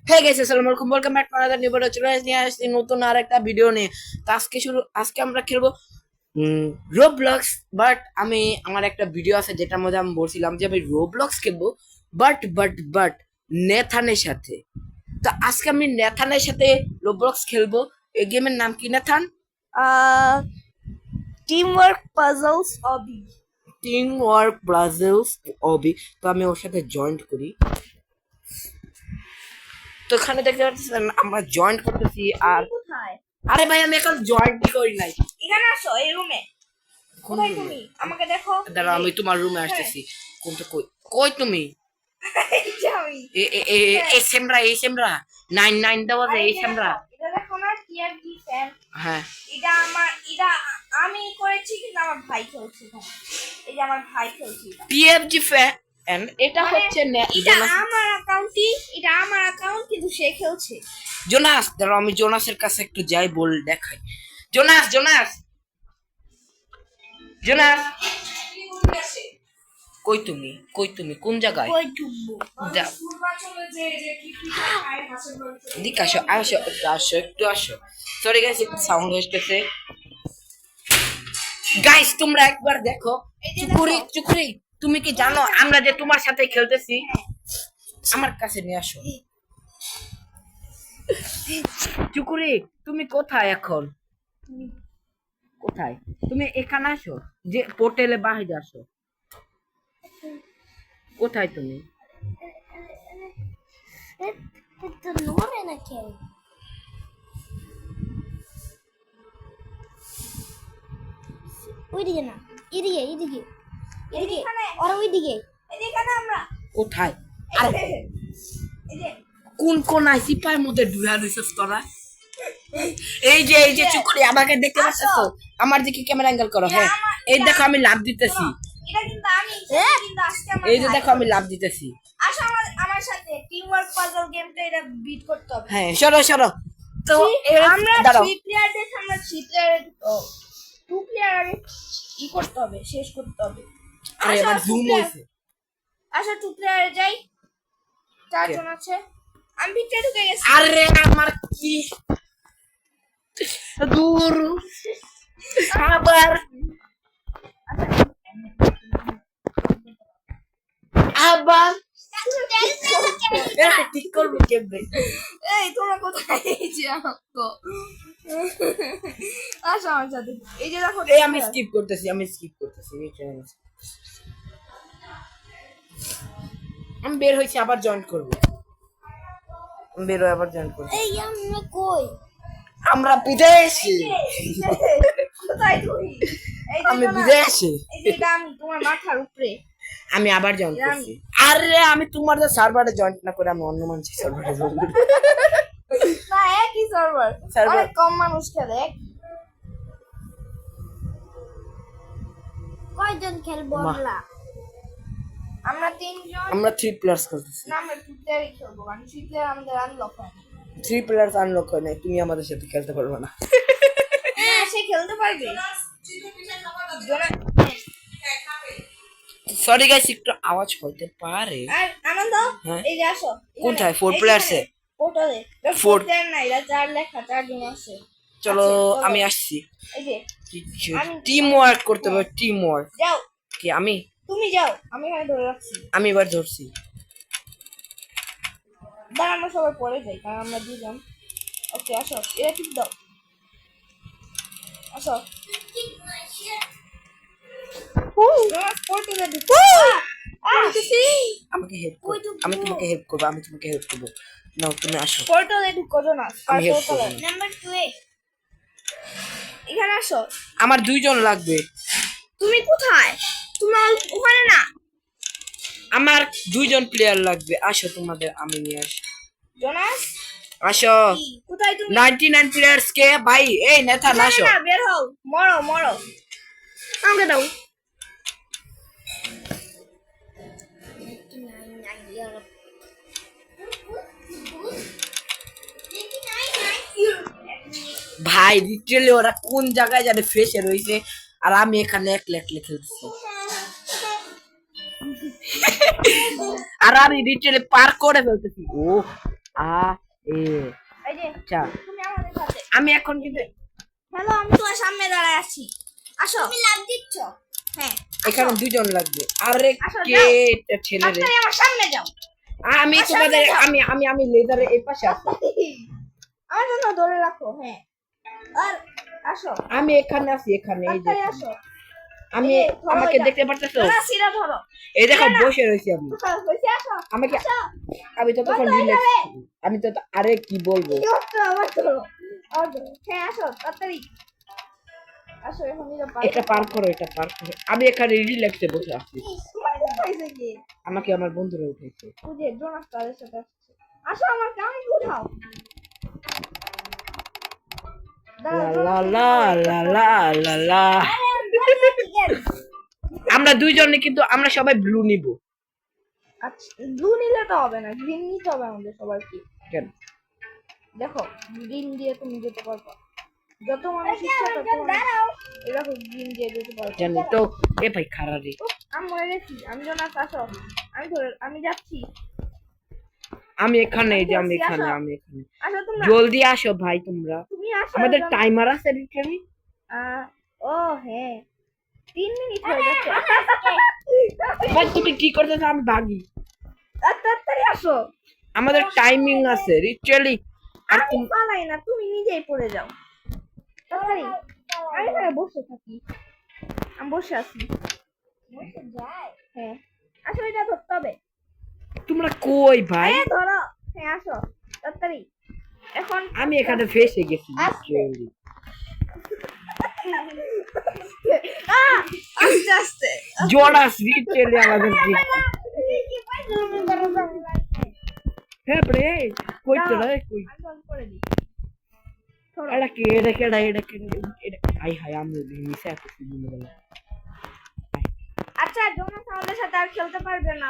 Hey guys, আসসালামু আলাইকুম, welcome back to another new video. চলে নিয়ে আসছি নতুন আর একটা ভিডিও নিয়ে। তো আজকে আমরা খেলবো রোবলক্স। বাট আমি আমার একটা ভিডিও আছে যেটার মধ্যে আমি বলছিলাম যে আমি রোবলক্স খেলবো, বাট নেথানের সাথে। তো আজকে আমি নেথানের সাথে রোবলক্স খেলবো। এই গেমের নাম কি নেথান? টিমওয়ার্ক পাজলস অবি। টিম ওয়ার্ক ব্রাজিলস অবি। তো আমি ওর সাথে জয়েন্ট করি। তো এখানে দেখতে পাচ্ছেন আমরা জয়েন্ট করতেছি। আর কোথায়? আরে ভাই, আমি এখন জয়েন্টই করি নাই। এখানে আসো, এই রুমে। কোথায় তুমি? আমাকে দেখো। দাঁড়া, আমি তোমার রুমে আসতেছি। কোনটা কই কই তুমি? এই যে আমি। এ এ এ এই সেমরা 99 দেওয়া যায়। এই সেমরা এটা দেখো না, টিআরপি ফ্যান। হ্যাঁ, এটা আমি করেছি, কিন্তু আমার ভাই খেলছে এখানে। এই যে আমার ভাই খেলছে এটা। পিএফজি ফ্যান। এটা হচ্ছে এটা আমার অ্যাকাউন্টই, এটা আমার অ্যাকাউন্ট, কিন্তু সে খেলছে। জোনাস। দাঁড়া, আমি জোনাসের কাছে একটু যাই, বল দেখাই। জোনাস জোনাস জোনাস, কই তুমি কোন জায়গায়? কই ঢুকবো? এদিকে আসো আসো একটু আসো। সরি গাইস, একটু সাউন্ড হচ্ছে। গাইস তোমরা একবার দেখো। চুকুরি, তুমি কি জানো আমরা যে তোমার সাথে খেলতেছি? আমার কাছে নিয়ে আসো। চুকুরি, তুমি কোথায় এখন? কোথায় তুমি? এখানে আসো, যে পোর্টালে বাইরে আসো। কোথায় তুমি? এটা নড়ে না কেন? ওইদিকে না, এদিকে আর ওইদিকে। এদিকে আমরা কোথায়? আরে এই যে কোন কোন আইসিপার মধ্যে ডুয়া রইছস তোরা? এই যে চুকুরি, আমাকে দেখতে পাচ্ছ তো? আমার দিকে ক্যামেরা অ্যাঙ্গেল করো। হ্যাঁ, এই দেখো আমি লাভ দিতেছি। এটা কিন্তু আমি, কিন্তু আজকে আমার এই যে দেখো আমি লাভ দিতেছি। আসো আমার সাথে টিম ওয়ার্ক পাজল গেমটা এটা বিট করতে হবে। হ্যাঁ, সরো। তো আমরা দাঁড়াও। 3 প্লেয়ার দেখ, আমরা 3 প্লেয়ার 2 প্লেয়ার আগে ই করতে হবে, শেষ করতে হবে। আরে এবার জুম হইছে। আসো 2 প্লেয়ারে যাই। 4 জন আছে। আমি ভিতরে ঢুকে গেছি। আরে আমার কি দূর আবার আবার ঠিক করবো কেমনে? এই তোমরা কোথায়? এই যে আমাকে আসো আমার সাথে। এই যে দেখো, এই আমি স্কিপ করতেছি। আমি বের হয়েছি, আবার জয়েন করবো। বের হয়ে আবার জয়েন করবো। এই আমরা কই? আমরা বিদেশি। কোথায় তুই? এই যে আমি না, বিদেশি। এই যে এটা আমি তোমার মাথার উপরে। আমি আবার জয়েন করছি। আরে আমি তোমার সার্ভারে জয়েন না করে আমি অন্য মানুষের সার্ভারে জয়েন করি। না, একই সার্ভার, অনেক কম মানুষ খেলে। কয়জন খেলবো আমরা? আমরা 3 জন। আমরা 3 প্লেয়ার্স খেলতেছি। না, আমরা 2 প্লেয়ারই খেলবো, কারণ 3 প্লেয়ার আমাদের আনলক হয়। 3 প্লেয়ার্স আনলক হয় নাই, তুমি আমাদের সাথে খেলতে পারবে না। হ্যাঁ, সে খেলতে পারবে। সরি গাইস, একটু আওয়াজ হইতে পারে। আর আনন্দ, হ্যাঁ? এই যে আসো। কোনটায়? 4 প্লেয়ার্সে? পোর্টালে 4 4 প্লেয়ার না, এটা 4 লেখা, 4 জন আছে। চলো, চলো। আমি আসছি। এই যে টিম ওয়ার্ক করতে হবে, টিম ওয়ার্ক। যাও, কি আমি? তুমি যাও, আমি এখানে ধরে রাখছি। আমি এবার ধরছি। দাঁড়া, আমরা সবাই পরে যাই, কারণ আমরা 2 জন। ওকে, আসো, এটা ঠিক দাও। আসো। পোর্টালে ঢুকো। আমাকে হেল্প করো। আমি তোমাকে হেল্প করবো। নাও, তুমি আসো। পোর্টালে ঢুকো না, আমি help করবো। নাম্বার 2 এখানে আসো। আমার 2 জন লাগবে। তুমি কোথায়? তুমি ওখানে না। আমার 2 জন প্লেয়ার লাগবে। আসো, তোমাদের আমি নিয়ে আসি। জোনাস, আসো। কোথায় তুমি? 99 প্লেয়ার্স কে ভাই? এই নেথান আসো। না, বের হও, মরো। আমাকে দাও। ভাই লিটারালি ওরা কোন জায়গায় জানে ফেসে রয়েছে, আর আমি এখানে একলা খেলতেছি। আর আমি লিটারালি পার করে ফেলতেছি। ও আ এ এই যে আচ্ছা তুমি আমাদের সাথে। আমি এখন কিন্তু হ্যালো, আমি তোমার সামনে দাঁড়ায় আছি। আসো, তুমি লাভ দিচ্ছ? হ্যাঁ, এখানে দুজন লাগবে। আরে আসো, কে যাও। এটা ছেলে রে? তাড়াতাড়ি আমার সামনে যাও। আমি আমার তোমাদের সামনে যাও। আমি লেজারের এই পাশে আছি। আমার জন্য ধরে রাখো। হ্যাঁ, আর আসো, আমি এখানে আছি, এখানে এই যে তাড়াতাড়ি এখানে। আসো। আমি এই যে, ধরো আমাকে এটা। দেখতে পারতেছো? না, সিরা ধরো। এই দেখো না, না। বসে রয়েছি আমি। হয়েছে, আসো। আমাকে আসো। আমি ততক্ষণ বন্ধ হয়ে রিল্যাক্স। যাবে। আমি তো আরে কি বলবো? কি হচ্ছে? আবার ধরো। আবার ধরো। হ্যাঁ, আসো, তাড়াতাড়ি। আসো, এখন এটা এটা পার করো, এটা পার করো। আমি এখানে রিল্যাক্সে বসে আছি। হয়েছে কি? আমাকে আমার বন্ধুরা উঠেছে। ওই যে জোনাস তাদের সাথে আসছে। আসো, আমার কামে উঠাও। লা লা লা লা লা লা লা। আমরা দুইজনে কিন্তু আমরা সবাই ব্লু নিব। আচ্ছা, ব্লু নিলে তো হবে না, গ্রিন নিতে হবে আমাদের সবার কি। কেন? দেখো, গ্রিন দিয়ে তুমি যেতে পারবে। যত মানুষ ইচ্ছা তত এরকম গ্রিন দিয়ে যেতে পারবে। জানি তো এ ভাই খারাপ রে। আমি মরে গেছি। আমি জোনাস, আসো। আমি যাচ্ছি। আমি এখানে, এই যে আমি আসো, এখানে, আসো। আমি এখানে। আসো তোমরা। জলদি আসো ভাই তোমরা। তুমি আসো। আমাদের টাইমার আছে লিটারালি। ও হ্যাঁ, 3 মিনিট হয়ে গেছে। ভাই তুমি কি করতেছো? আমি ভাগি। তাড়াতাড়ি আসো। আমাদের টাইমিং আছে লিটারালি। আর আমি পালাই না, তুমি নিজেই পড়ে যাও। তাড়াতাড়ি। আমি এখানে বসে থাকি। আমি বসে আছি। বসে যাই? হ্যাঁ। আসো, এটা ধরতে হবে। তোমরা কই ভাই? এই ধরো। হ্যাঁ, আসো। তাড়াতাড়ি। এখন আমি এখানে ফেসে গেছি আস্তে। literally। আস্তে আস্তে। জোনাস লিটারালি আমাদের কি? হ্যাঁ রে, কই তো রে কই? এটা কি? আই হাই আমি মিশে এত সুন্দর বলে। আচ্ছা, জোনাস আমাদের সাথে আর খেলতে পারবে না।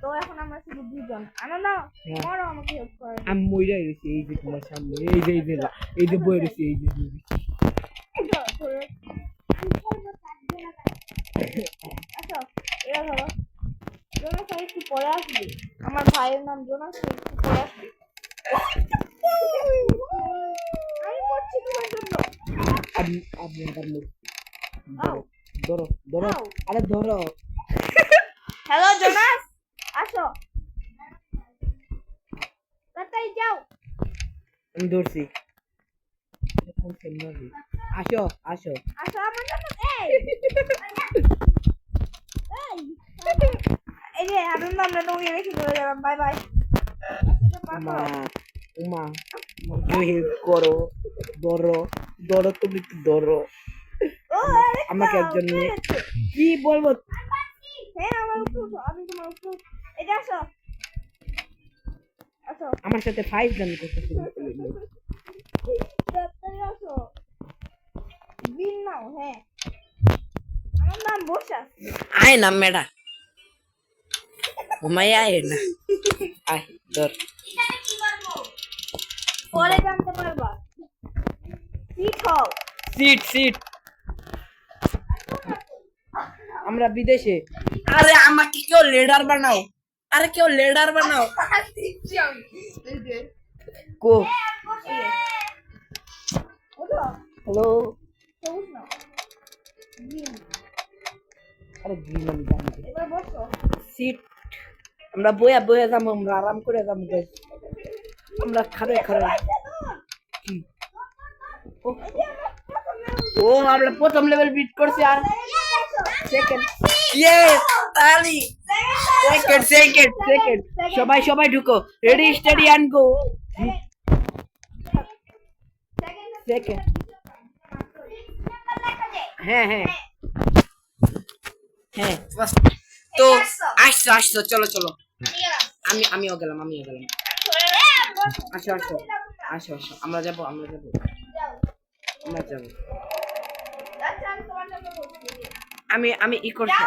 তো এখন আমরা শুধু দুজন। আনন্দ, হ্যাঁ। মরো আমাকে হেল্প করে। আমি মইরা গেছি এই যে তোমার সামনে, এই যে বই রয়েছে এই যে আচ্ছা, এরা ধরো। জোনাস আর একটু পরে আসবে। আমার ভাইয়ের নাম জোনাস, একটু পরে আসবে। আমি মরছি তোমার জন্য। আমি আবার মুখ আও, ধরো ধরো আও। আরে ধরো। হ্যালো জোনাস, আসো। তাড়াতাড়ি যাও। আমি ধরছি। আসো আসো। আসো আমার জন্য। এই যে আনন্দ, আমরা তোমাকে রেখে চলে গেলাম। Bye bye. উমা উমা আমাকে হেল্প করো। ধরো ধরো, তুমি একটু ধরো ও, আমাকে একজন নিয়ে। কি বলবো? হ্যাঁ, আমার উপর উঠো। আমি তোমার উপর। এই যে আসো। আসো। আমার সাথে ফাইভ গান করতেছে। তাড়াতাড়ি আসো। গ্রিন নাও। হ্যাঁ, আমার নাম বসে আছে। আয় না মেডা, ঘুমাই আয় না, আয় ধর। পরে জানতে পারবা। ঠিক হও। Sit sit. আমরা বিদেশে। আরে আমাকে কেউ লিডার বানাও, আরে কেউ লিডার বানাও। কো ওঠো। হ্যালো। সবুজ নাও। গ্রিন। আরে গ্রিন আমি জানি। এবার বসো। সিট। আমরা বয়া বয়া যাবো, আমরা আরাম করে যাবো guys। আমরা খাবে খাবে কি? ও আমরা প্রথম লেভেল বিট করছি আর সেকেন্ড। ইয়েস তালি। Second second second. সবাই সবাই ঢুকো, ready steady and go. Second. হ্যাঁ হ্যাঁ হ্যাঁ তো আসছো আসছো, চলো চলো। আমিও গেলাম আসো আসো আসো আসো, আমরা যাবো আমরা যাবো। আমি ই করছি।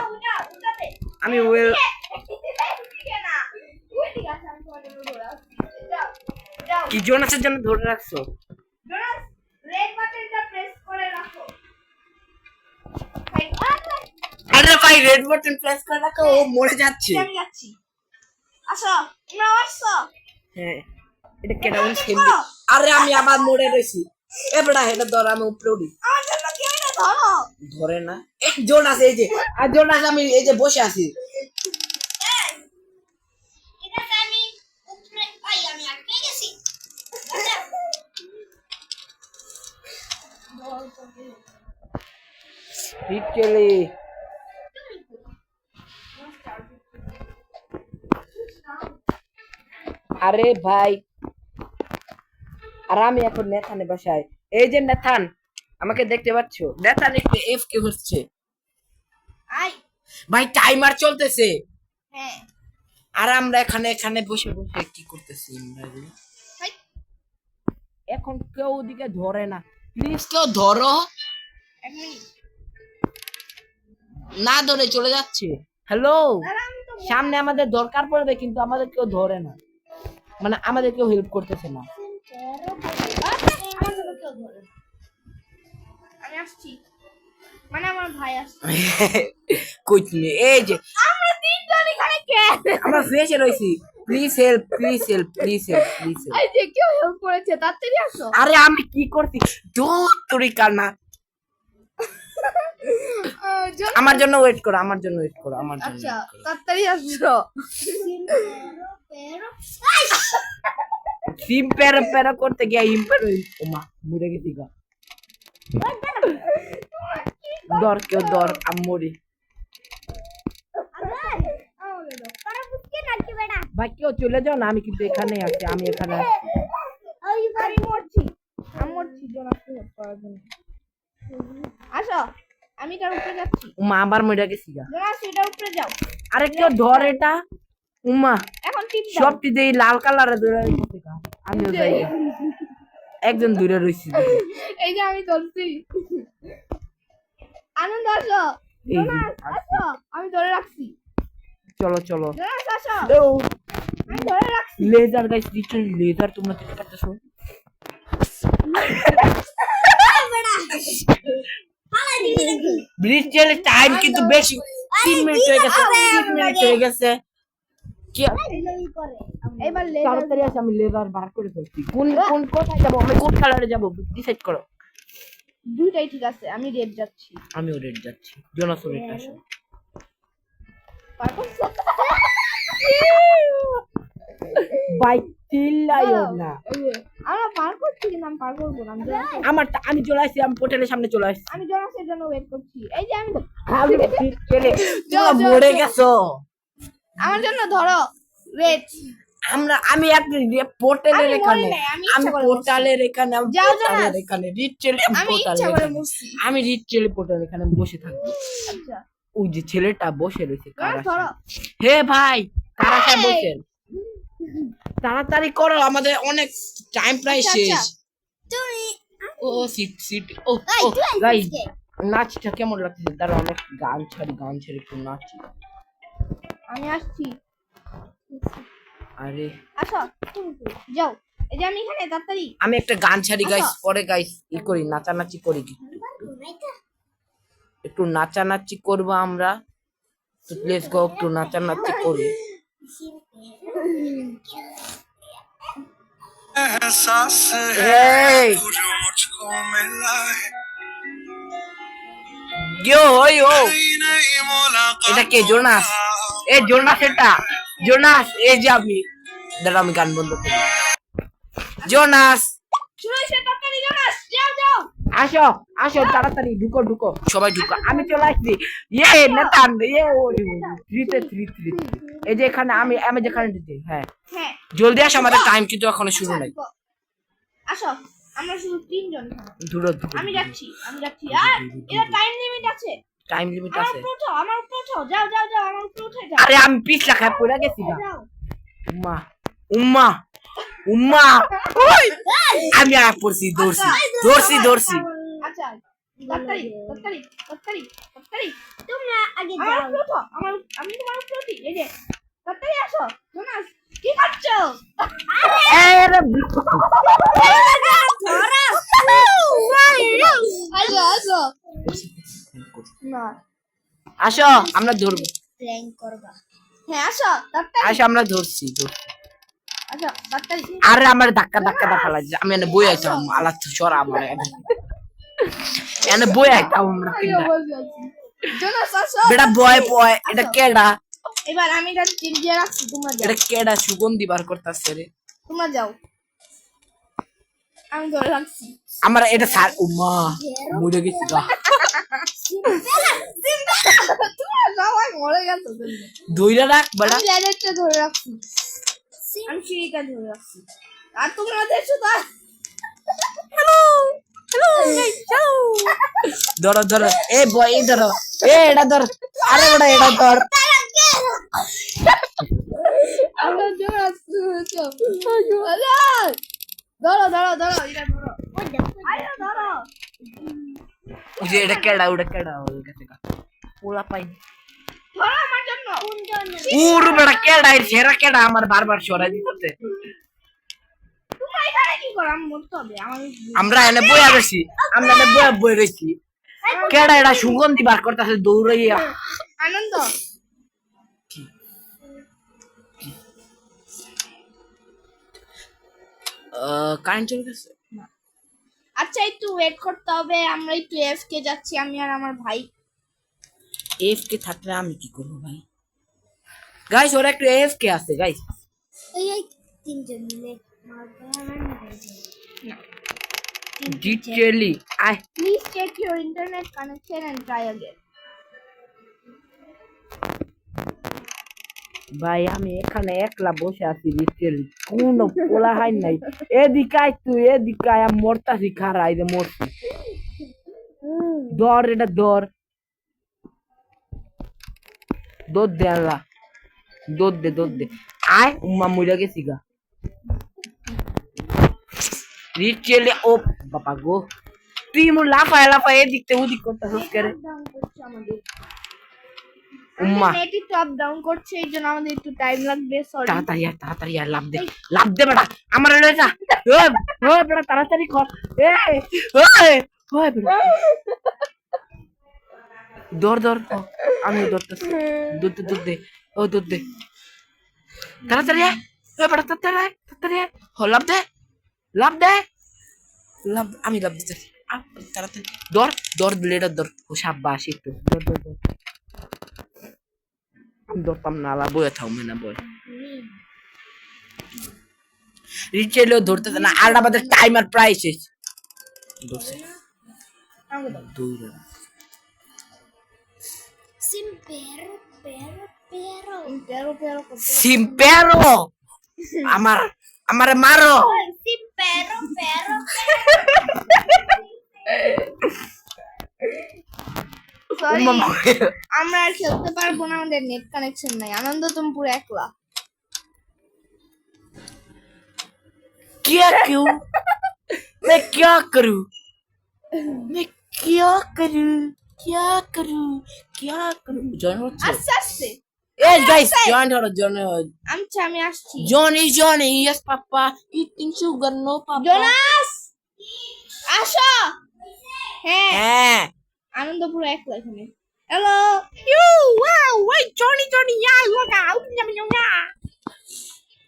আমি ওয়েল কি জোনাসের জন্য ধরে রাখছো? আরে ভাই রেড বাটন প্রেস করে রাখো, ও মরে যাচ্ছে। আমি যাচ্ছি, আসো তোমরা আসো। হ্যাঁ এটা কেমন খেলবে? আরে আমি আবার মরে রইছি। এবড়া এটা ধর, আমি উপরে উঠি। আমার জন্য কেউ না ধরো। ধরে না, জোনাস এই যে, আর জোনাস আমি এই যে বসে আছি। ঠিক আছে আমি উপরে, আমি আটকে গেছি। লিটারালি আরে ভাই, আর আমি এখন নেথানে বাসায়। এই যে নেথান, আমাকে দেখতে পাচ্ছ? নেথান একটু এফ কে হচ্ছে ভাই, টাইমার চলতেছে। হ্যাঁ আর আমরা এখানে এখানে বসে বসে কি করতেছি? এখন কেউ ওদিকে ধরে না, প্লিজ কেউ ধরো। এক মিনিট, না ধরে চলে যাচ্ছে। হ্যালো, সামনে আমাদের দরকার পড়বে কিন্তু আমাদের কেউ ধরে না, মানে আমাদের কেউ হেল্প করতেছে না। আমার জন্য কেউ ধরে না। আমি আসছি, মানে আমার ভাই আসছে। কই তুমি? এই যে আমরা তিনজন এখানে কে? আমরা ফেসে রইছি। Please help, please help, please help, please help. এই যে কেউ হেল্প করেছে, তাড়াতাড়ি আসো। আরে আমি কি করছি? তোরই কান্না। আমার জন্য ওয়েট করো, আমার জন্য ওয়েট করো, আমার জন্য। আচ্ছা তাড়াতাড়ি আসো। সিম পের পের করতে গিয়ে ইম্পের ওমা মরে গেছি গা। দর কেউ দর, আমি মরি। ভাই কেউ চলে যাও না, আমি কিন্তু এখানেই আছি, আমি এখানে আছি। আমি মরছি, আমি মরছি জোনাসকে হেল্প করার জন্য। আসো, আমি তার উপরে যাচ্ছি। উমা আবার মরে গেছি গা। জোনাস এটার উপরে যাও। আরে কেউ ধর এটা। উমা এখন টিপ দাও। সবটি দেই লাল কালারে ধরে রইছে গা। আমিও যাই গা। একজন দূরে রইছি। এই যে আমি ধরছি। আনন্দ আসো। এই যে, জোনাস আসো, আমি ধরে রাখছি। চলো চলো। জোনাস আসো, ও আমি ধরে রাখছি। লেজার গাইস, লিটারালি লেজার, তোমরা দেখতে পাচ্ছো? ব্রিজ চলে টাইম কিন্তু বেশি, 3 মিনিট হয়ে গেছে, 3 মিনিট হয়ে গেছে। কি এবার তাড়াতাড়ি আসো, আমি লেজার বার করে ফেলছি। কোন কোন কোথায় যাবো, আমি কোন কালারে যাবো ডিসাইড করো। দুইটাই ঠিক আছে, আমি রেড যাচ্ছি। আমিও রেড যাচ্ছি। জোনাস রেড আসো। বাইক চিল্লাইও না। আমরা পার করছি কিন্তু আমি পার করবো না। আমি চলে আসছি, আমি পোর্টালের সামনে চলে আসছি। আমি জোনাসের জন্য ওয়েট করছি। এই যে আমি আমি ছেলে, তোমরা মরে গেছো। আমার জন্য ধরো রেড। আমি এক পোর্টালের আমি এখানে, মরি নাই, আমি আমি ইচ্ছা করে পোর্টালের এখানে, আমি যাও, পোর্টালের জোনাস। এখানে রিচেলে, আমি ইচ্ছা করে মরছি। আমি রিচেলে পোর্টালের এখানে বসে থাকবো। আচ্ছা ওই যে ছেলেটা বসে রয়েছে জোনাস ধরো। হে ভাই, কারাশা বসেন, তাড়াতাড়ি করো, আমাদের অনেক টাইম প্রায় আচ্ছা, শেষ। আচ্ছা। তুমি ও সিট ও ও গাইস, নাচটা কেমন লাগছে? দাঁড়াও অনেক গান ছেড়ে একটু নাচি। আমি আসছি। আরে আসো যাও, এই যে আমি এখানে তাড়াতাড়ি। আমি একটা গান ছাড়ি গাইস, আচ্ছা। পরে গাইস ই করি, নাচানাচি করি, একটু নাচানাচি করবো আমরা। তো লেটস গো, একটু নাচানাচি করি। एहसास Hey! है जो मुझको मिला है ইয়ো ওই ও, नई नई मुलाकात এটা কে? জোনাস? এ জোনাস, এটা জোনাস। এই যে আমি, দাঁড়া আমি গান বন্ধ করি। জোনাস শুনো সে তাড়াতাড়ি জোনাস, যাও যাও। আসো আসো, তাড়াতাড়ি ঢুকো ঢুকো, সবাই ঢুকো, আমি চলে আসছি। ইয়ে নেতান, ইয়ে ওই 3 এই যে এখানে আমি আমি যেখানে দিতে। হ্যাঁ হ্যাঁ জলদি আসো, আমাদের টাইম কিন্তু এখনো শুরু নাই। আসো, আমরা শুধু তিনজন এখানে। দূরে আমি যাচ্ছি। আর এর টাইম লিমিট আছে। টাইম লিমিট আমার আছে। উপরে ওঠো, আমার উপরে ওঠো, যাও যাও যাও, আমার উপরে উঠে যাও। আরে আমি পিছলা খাই পড়ে গেছি না। যাও। উম্মা উম্মা উম্মা, ওই আমি আর পড়ছি, দৌড়ছি দৌড়ছি। আচ্ছা তাড়াতাড়ি তোমরা আগে যাও। আমার উপরে ওঠো, আমি তোমার উপরে উঠি। এই যে তাড়াতাড়ি আসো। জোনাস কি করছো? আরে আসো আসো। না আসো আমরা ধরবো। প্র্যাঙ্ক করবা। হ্যাঁ আসো তাড়াতাড়ি আসো আমরা ধরছি। আসো তাড়াতাড়ি। আরে আমার ধাক্কা ফালাইছে, আমি এনে বই আইতাম আল্লাহ তো সরা আমার এনে বই আইতাম আমরা তিনটা। জোনাস আসো বেটা বয় এটা কেডা? এবার আমি এটা চিন দিয়ে রাখছি, তোমরা যাও, এটা কেডা সুগন্ধি বার করতেছে রে? তোমরা যাও, আমি ধরে রাখছি। আমার এটা সার উমা মরে গেছি গা। তোমরা যাও, আমি মরে গেছো তুমি। ধইরা রাখ বেটা। আমি ল্যাডারটা ধরে রাখছি, আমি সিঁড়িটা ধরে রাখছি, আর তোমরা দেখছো তো। হ্যালো ধরো এ বয় এই ধরো, এ এটা ধর, আরে বেটা এটা ধর। আমরা জোনাস ধরো ধরো ধরো এটা ধরো, আরে ধরো। ওই যে এটা কেডা ওই কাছে কা পোলা পাই। ধরো আমার জন্য। উরু বেটা কেডা সেরা কেডা আমার বারবার সরাই দিতেছে। তোমরা এখানে কি করো? আমি মরতে হবে আমার। আমরা এনে বইয়া রইছি, আমরা এনে বই রইছি। কেডা এটা সুগন্ধি বার করতেছে দৌড়াইয়া। আনন্দ কারেন্ট চলে গেছে। আচ্ছা একটু ওয়েট করতে হবে, আমরা একটু এফকে যাচ্ছি, আমি আর আমার ভাই। এফকে থাকলে আমি কি করবো ভাই? গাইস ওরা একটু এফকে আছে গাইস। এই তিনজন মিলে ডিটেইলি আই please check your internet connection and try again. ভাই আমি এখানে একলা বসে আছি ডিটেইলি, কোন পোলা হাই নাই। এদিকে আয় তুই, এদিকে আয়, আমি মরতাছি খারা, এই যে মরছি। দর এটা দর দে আল্লাহ, দৌড় দে আয়। উম্মা মইরা গেছি গা ডিটেইলি। ও বাবা গো, তুই মোর লাফায় এদিক থেকে ওদিক করতেছিস কেন? উম্মা নেট একটু আপ ডাউন করছে, এই জন্য আমাদের একটু টাইম লাগবে, সরি। তাড়াতাড়ি আর লাভ দে বেটা, আমার লয়ে যা। ওই বেটা তাড়াতাড়ি কর। ওই বেটা দর আমি দৌড়তেছি। দৌড় দে তাড়াতাড়ি আয়। ওই বেটা তাড়াতাড়ি আয়। লাভ দে আমি লাভ দিতেছি। তাড়াতাড়ি দৌড় দিলে এটা দৌড়। ও সাব্বাস একটু দৌড় দৌড়তাম না, আলা বয়ে থাও মেনা বয় রিচেলেও ধরতেছে না। আর আমাদের টাইমার প্রায় শেষ। ধরছে দৌড়ে সিম্পেরো আমারে মারো। সরি, আমরা আর খেলতে পারবো না, আমাদের নেট কানেকশন নাই। আনন্দ তুমি পুরো একলা। क्या क्यों मैं क्या करूं জয়েন হচ্ছে। আস্তে আস্তে এই গাইস জয়েন আচ্ছা আমি আসছি। Johnny yes papa eating sugar no papa. Jonas আসো। হ্যাঁ আনন্দ পুরো একলা এখানে। হ্যালো ওই জনি ইয়া লগা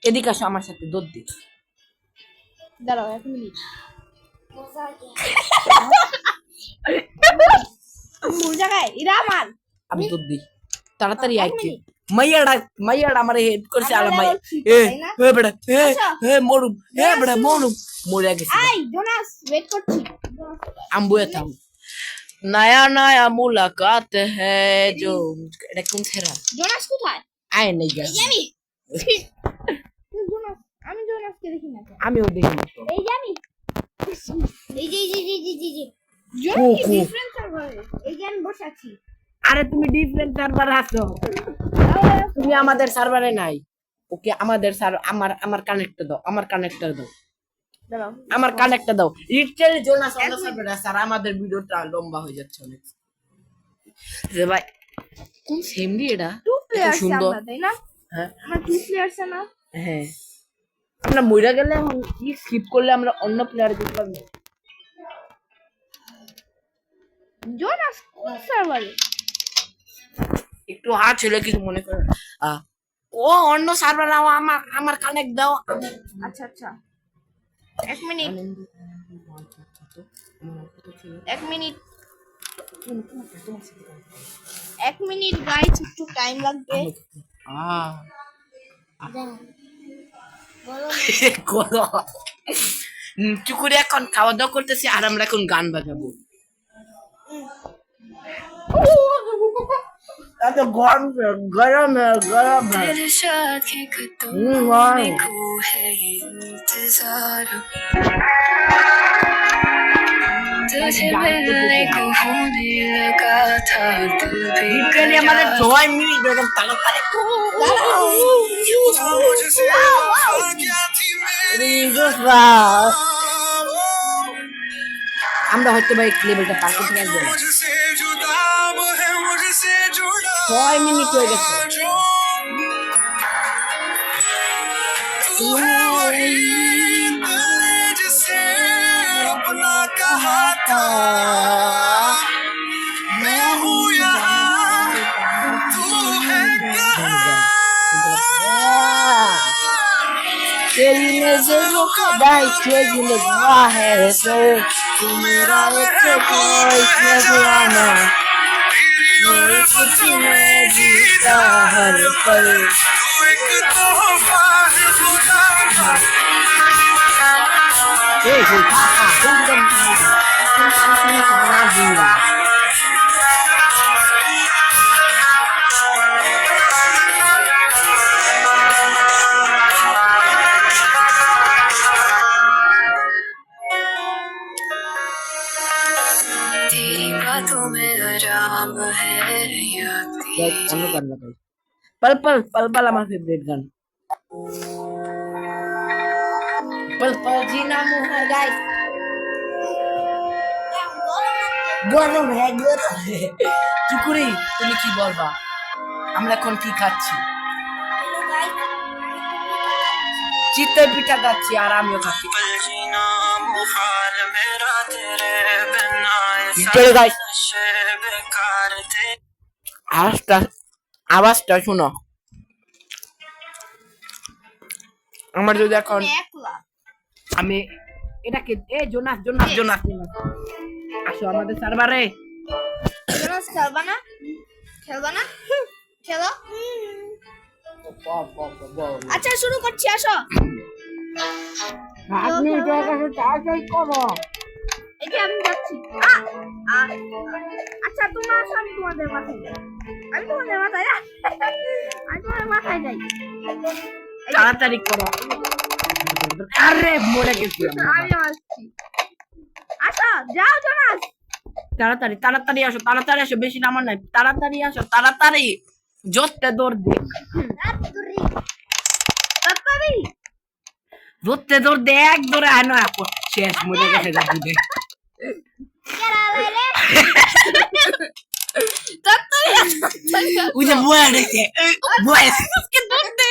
এদিকে আসো আমার সাথে দৌড় দি। দাঁড়াও 1 মিনিট। ভুল জায়গায় ইরা আমার। আমি দৌড় দি তাড়াতাড়ি আইছি। মাইয়াড়া আমারে হেড করছে। আলা মাই বেড়া মরুম বেড়া মরে গেছি। আই জোনাস ওয়েট করছি। আমি বয়ে থাম। নয়া মুলাকাত হ্যায় जो এটা কোন ছেড়া? জোনাস কোথায়? আয় নাই গা। জোনাস আমি জোনাসকে দেখি না। আমিও দেখি না তো। এই যে আমি এই যে কোকো। ডিফারেন্ট সার্ভারে এই যে আমি বসে আছি। আরে তুমি ডিফারেন্ট সার্ভারে আছো, তুমি আমাদের সার্ভারে নাই। ওকে আমাদের আমার কানেক্ট দাও, আমার কানেক্টর দাও, দাঁড়াও আমার কানেক্টর দাও। রিটেল জোনাস আমাদের সার্ভারে আছে আর আমাদের ভিডিওটা লম্বা হয়ে যাচ্ছে অনেক। রে ভাই কোন সেমডি এটা? টু প্লেয়ার্স সুন্দর। আমরা তাই না? হ্যাঁ আমরা টু প্লেয়ার্স না? হ্যাঁ আমরা মইরা গেলে এখন কি স্কিপ করলে আমরা অন্য প্লেয়ার দিতে পারবো। জোনাস কোন সার্ভারে? একটু হাত ছিল কিছু মনে করে না। ও অন্য সার্ভার আমার আমার কানেক্ট দাও। আচ্ছা আচ্ছা 1 মিনিট 1 মিনিট 1 মিনিট গাইস, একটু টাইম লাগবে। চুকুরে এখন খাওয়া দাওয়া করতেছি আর আমরা এখন গান বাজাবো। এত গরম গরম গরম আমাদের 6 মিনিট বেগম তাড়াতাড়ি मुझसे क्या थी मेरी আমরা হয়তো ভাই লেভেলটা পার করতে পারবো না। मुझसे जुदा वो है मुझसे जुड़ा 6 মিনিট হয়ে গেছে। जो तू है वही तूने जिसे अपना कहा था मैं हूँ यहाँ तू है कहाँ तेरी नजर वो खुदा के दिल हुआ है तो तू मेरा एक कोई दीवाना मेरे कुछ में जीता हर पल तू एक तोहफा है खुदा का हे हे हा तेरी बातों में आराम है या অন্য গান লাগাই পল পল পল পল আমার ফেভারিট গান পল পল জিনা মুহার গাইস গরম হ্যাঁ গরম চুকুরি তুমি কি বলবা আমরা এখন কি খাচ্ছি চিতই পিঠা খাচ্ছি আর আমিও খাচ্ছি पल जीना मुहाल मेरा तेरे बिना চলো গাইস नशे बेकार थे আওয়াজটা শোনো আমার যদি এখন একলা আমি এটাকে এ জোনাস জোনাস জোনাস আসো আমাদের সার্ভারে জোনাস খেলবা না খেলো আচ্ছা শুরু করছি, আসো। আপনি জায়গাটা তাড়াতাড়ি করো এই যে আমি যাচ্ছি। আচ্ছা তোমরা আসো, আমি তোমাদের মাথায় যাই। আমি তোমাদের মাথায় যাই। তাড়াতাড়ি করো আরে মরে গেছি আমি আসছি। আসো, যাও জোনাস। তাড়াতাড়ি তাড়াতাড়ি আসো তাড়াতাড়ি আসো বেশি নাম্বার নাই তাড়াতাড়ি আসো তাড়াতাড়ি জোরতে দৌড় দে তাড়াতাড়ি জোরতে দৌড় দে এক দৌড়ে আনো এখন শেষ মরে গেছে যাবি দে ওই যে বয়ে রেখে বয়ে দৌড় দে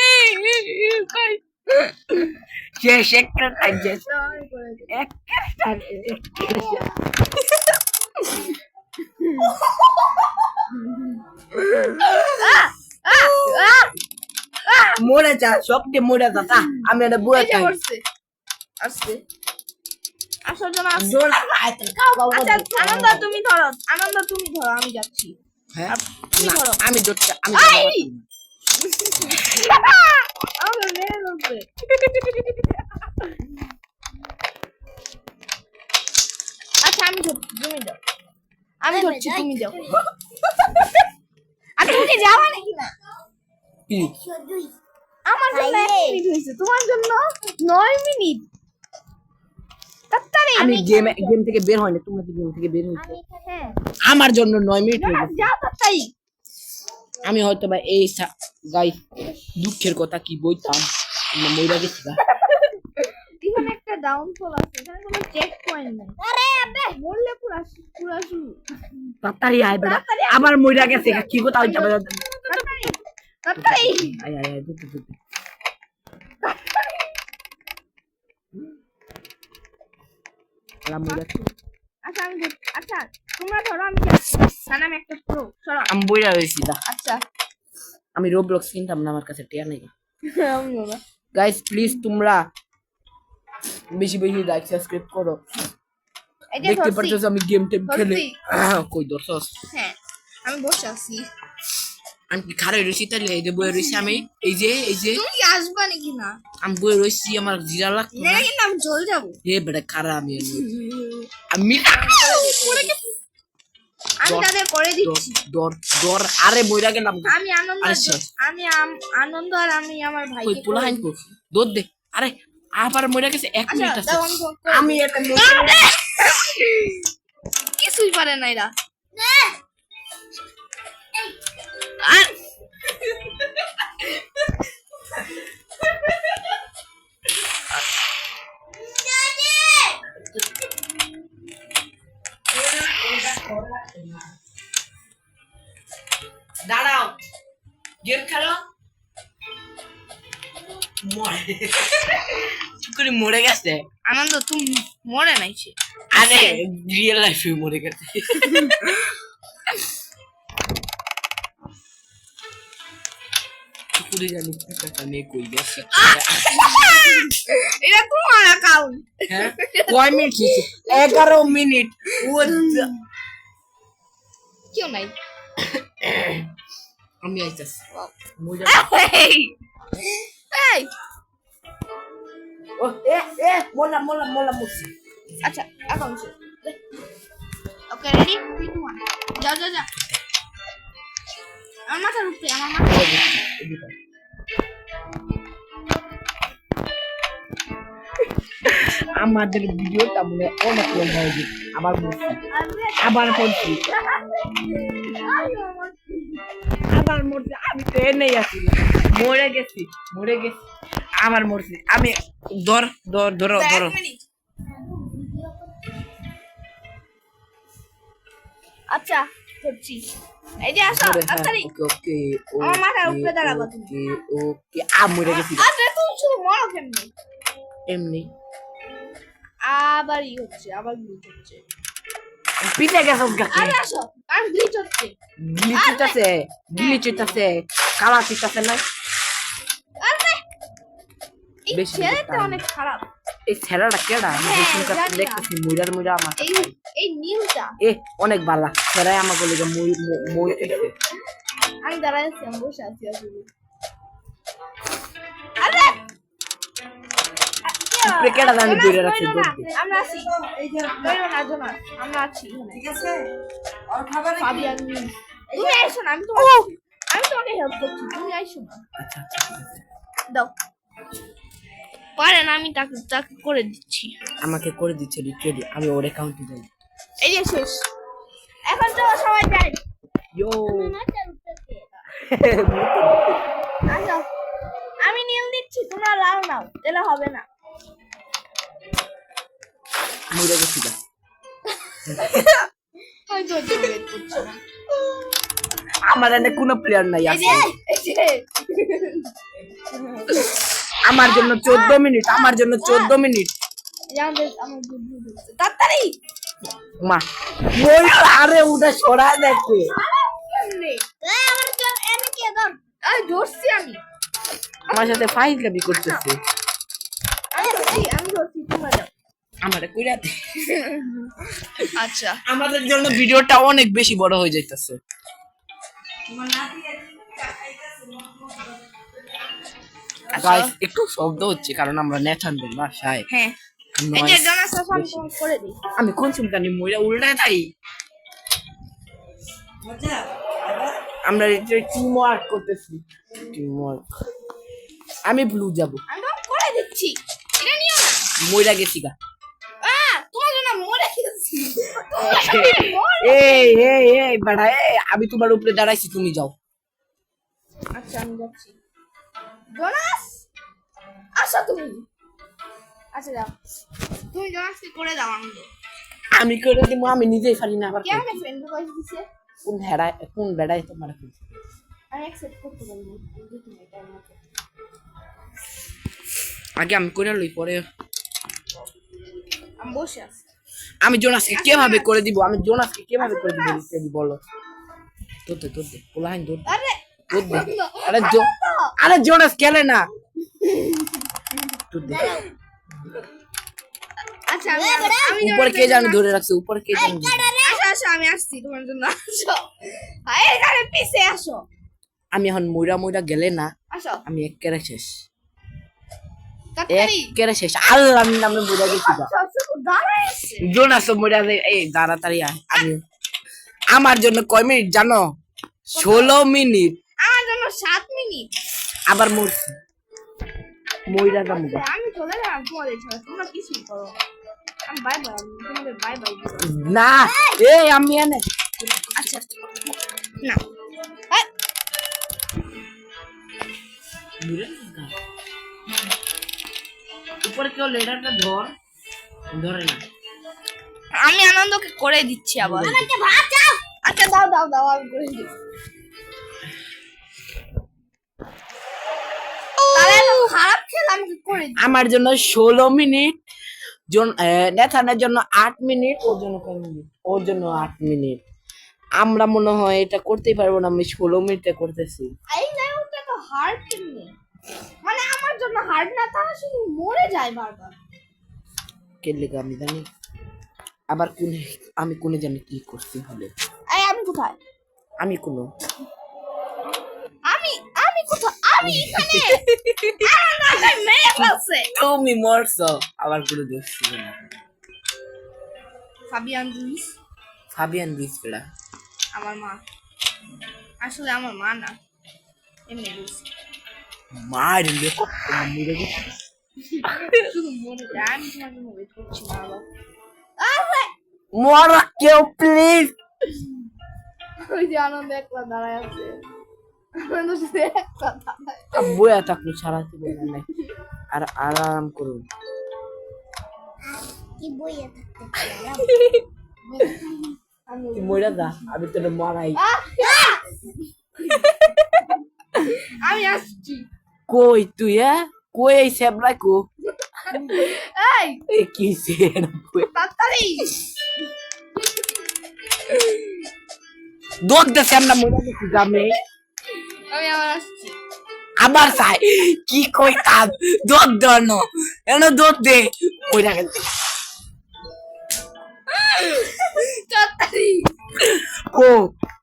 শেষ একটা টাইম শেষ একটা টাইম মরে যা সবটি মরে যা তা আমি এটা বুয়ে এই যে খাই করছে। আসছে। আসো জোনাস। জোর আইতে খাও আচ্ছা আনন্দ তুমি ধরো, আমি যাচ্ছি। হ্যাঁ তুমি না ধরো। আমি ধরতে আমি এই! আমাকে মেরে ফেলবে। আচ্ছা আমি ধরছি, তুমি যাও। আমি ধরছি, তুমি যাও। আর তুমি কি যাওয়া নাকি না? কি আমার জন্য 1 মিনিট হয়েছে, তোমার জন্য 9 মিনিট। তাড়াতাড়ি আমি গেম থেকে বের হইনি তোমরা কি গেম থেকে বের হইছো হ্যাঁ আমার জন্য 9 মিনিট হয়ে জোনাস, গেছে যাও তাড়াতাড়ি। আমি হয়তো বা এই গাইস দুঃখের কথা কি বইতাম আমরা মইরা গেছি গা। এখানে একটা ডাউনফল আছে, এখানে কোনো চেক পয়েন্ট নাই। আরে আবে বললে পুরা শুরু। তাড়াতাড়ি আয় বেটা আমার মইরা গেছে গা, কি কথা হইতা বেটা তাড়াতাড়ি আয় আয় আয় দুঃখ দুঃখ আলা মইরা আচ্ছা আচ্ছা তোমরা ধরো আমি যাচ্ছি কারণ আমি একটা প্রো সরো আমি বইরা রয়েছি দা আচ্ছা আমি রোবলক্স কিনতাম না আমার কাছে টিয়া নেই আমি বাবা গাইস প্লিজ তোমরা বেশি বেশি লাইক সাবস্ক্রাইব করো এটা দেখতে ধরছি পারছো আমি গেম টেম খেলে ধরছি। কই দর্শস হ্যাঁ আমি বসে আছি আমি কি খারে রয়েছি তাহলে এই যে বইয়ে রয়েছি আমি এই যে তুমি আসবা নাকি না আমি বইয়ে রয়েছি আমার জিরা লাগতো না না কিন্তু আমি চলে যাবো এ বেটা খারা আমি আমি আমি তাদের করে দিচ্ছি দর দর আরে বইরা গেলাম আমি আনন্দ আরে শেষ। আনন্দ আর আমি আমার কই ভাইকে পোলা হাইন কো দৌড় দে আরে আবার মরে গেছে 1 আচ্ছা মিনিট আছে দাও আমি ফোন করে আমি এটা কিছুই পারে না এরা আর দাঁড়াও গেম খেলো মরে মরে গেছে আনন্দ তুমি মরে নাইছে আরে রিয়েল লাইফে মরে গেছে কুকুরে জানি টাকা নিয়ে কই গেছে এটা তোমার অ্যাকাউন্ট হ্যাঁ কয় মিনিট হয়েছে 11 মিনিট ও কেউ নাই আমি আইতাছি মজা এই এই ও এ মোলা মোলা মোলা মুসি আচ্ছা অ্যাকাউন্ট ওকে রেডি 3 2 1 যাও যাও যাও আমার মাথার উপরে আমার মাথা আমাদের ভিডিওটা মনে অনেক লং হয়ে গেছে আবার করছি আবার মরছি আমি তো এনেই আছি মরে গেছি আবার মরছি আমি ধরো আচ্ছা করছি এই যে আসো তাড়াতাড়ি ওকে আমার মাথার উপরে দাঁড়াবো তুমি ওকে মরে গেছি আরে তুমি শুধু মরো কেমনে এমনি আবার হচ্ছে আবার গ্লিচ হচ্ছে পিছে গেছে আরে আসো আর গ্লিচ হচ্ছে গ্লিচ হইতাছে কালা হইতাছে না আরে এই বেশি ছেলেটা টাইম। অনেক খারাপ এই ছেলেটা কেডা আমি হ্যাঁ, দেখুন জানি না। দেখতেছি মুইরা আমার এই এই নীলটা এ অনেক বালা ছেড়াই আমাকে লেগে মই আমি দাঁড়ায় আছি আমি বসে আছি আসলে আরে উপরে কেডা জানি দূরে রাখছে আমরা আছি এই যে বেরো না জোনা আমরা আছি ঠিক আছে আর খাবার ফাবিয়ান তুমি আইছো না আমি তোমাকে হেল্প করছি তুমি আইছো না আচ্ছা দাও পারে না আমি তাকে করে দিচ্ছি আমাকে করে দিচ্ছে রিট্রেডি আমি ওর অ্যাকাউন্টে যাই এই যে শেষ এখন তো সবাই যাই ইয়ো আচ্ছা আমি নীল দিচ্ছি তোমরা লাল নাও তাহলে হবে না মরে গেছি গা হয়তো ওয়েট করছি না আমার এনে কোনো প্লেয়ার নাই এই আছে যে এই যে আমার জন্য 14 মিনিট আমার জন্য 14 মিনিট আমার বুদ্ধি হচ্ছে তাড়াতাড়ি মা ওই আরে উঠে সরা দেখে আমার তো এনে কে দাও এই ধরছি আমি আমার সাথে ফাইল কাবি করতেছে আমি ধরছি তোমরা যাও আমারে কইরা দে আচ্ছা আমাদের জন্য ভিডিওটা অনেক বেশি বড় হয়ে যাইতেছে গাইস একটু শব্দ হচ্ছে কারণ আমরা নেথানদের বাসায় হ্যাঁ এই যে জোনাস ফোন করে দিই আমি কোন চুলকানি মইরা উল্টায় তাই আমরা টিম ওয়ার্ক করতেছি টিম ওয়ার্ক আমি ব্লু যাব আমি তো করে দিচ্ছি এটা নিও না মইরা গেছি গা তোমার জন্য মরে গেছি এই এই এই বড়া এই আমি তোমার উপরে দাঁড়াইছি তুমি যাও আচ্ছা আমি যাচ্ছি জোনাস আসো তুমি আচ্ছা যাও তুমি জোনাসকে করে দাও আমাকে আমি করে দিব আমি নিজেই পারি না আবার কে আমাকে ফ্রেন্ড রিকোয়েস্ট দিছে কোন বেড়ায় তোমার আমি অ্যাকসেপ্ট করতে পারি না তুমি এটা আমাকে আগে আমি করে লই পরে আমি বসে আছি আমি জোনাসকে কিভাবে করে দিব ইত্যাদি বলো তোর পোলাইন দে আরে আরে জোনাস খেলে না তোর দে আচ্ছা আমি উপরে কে জানি ধরে রাখছে উপরে কে জানি আসো আমি আসছি তোমার জন্য আসো এখানে পিছে আসো আমি এখন মইরা গেলে না আসো আমি একেবারে শেষ তাড়াতাড়ি একেবারে শেষ আল্লাহ আমি নামে মইরা গেছি গা। সব দাঁড়াইছে জোনাস মইরা এই তাড়াতাড়ি আয় আমি আমার জন্য কয় মিনিট জানো 16 মিনিট আমার জন্য 7 মিনিট আবার মরছি মইরা যাবো গা। আমি চলে গেলাম তোমাদের ছাড়া তোমরা কিছুই করো আমি বাই বাই তোমাদের বাই বাই না এই আমি এনে আচ্ছা না উপরে কেউ লেডারটা ধরে না আমি আনন্দকে করে দিচ্ছি আবার আচ্ছা দাও আমি করে দিই তাহলে এত খারাপ খেলা আমাকে করে দিই আমার জন্য 16 মিনিট নেথানের জন্য 8 মিনিট ওর জন্য কয় মিনিট ওর জন্য 8 মিনিট আমরা মনে হয় এটা করতেই পারবো না আমি 16 মিনিটে করতেছি এই লেভেলটা তো হার্ড কেমনে মানে আমার জন্য হার্ড না তাহলে শুধু মরে যায় বারবার কে লেগে আমি জানি আবার আমি কোনে জানি কি করতে হবে এই আমি কোথায় আমি কোনো আমি কোথায় আমি এখানে আমার না মেরে ফেলছে তুমি মরছো আবার কোনো দোষ ছিল না ফাবিয়ান লুইস কেডা আমার মা আসলে আমার মা না এমনি লুইস মার লেখো মরে গেছে শুধু মনে যায় আমি তোমার জন্য ওয়েট করছি না আরে মরা কেউ প্লিজ ওই যে আনন্দ একলা দাঁড়ায় আছে আনন্দ শুধু একলা দাঁড়ায় বইয়া থাকলো সারা জীবন নাই আর আরাম করুন কি বইয়ে থাকতে তুই মরে যা আমি তোর মারাই আমি আসছি কই তুই কই এই সেবলাই কো এই এ কি সে তাড়াতাড়ি দোদ দে সামনে মরে গেছি আমি আমি আবার আসছি আবার চাই কি কইতাম দোদ দনো এনো দোদ দে মরে গেছে তাড়াতাড়ি ও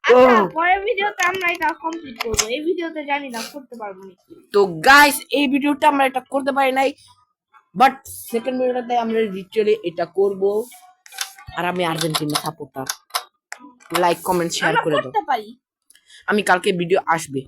আচ্ছা পরের ভিডিওতে আমরা এটা কমপ্লিট করবো এই ভিডিওতে জানি না করতে পারবো নাকি তো গাইস এই ভিডিওটা আমরা এটা করতে পারি নাই বাট সেকেন্ড ভিডিওটাতে আমরা লিটারালি এটা করব আর আমি Argentina supporter like comment share আমরা করে দাও করতে পারি আমি কালকে ভিডিও আসবে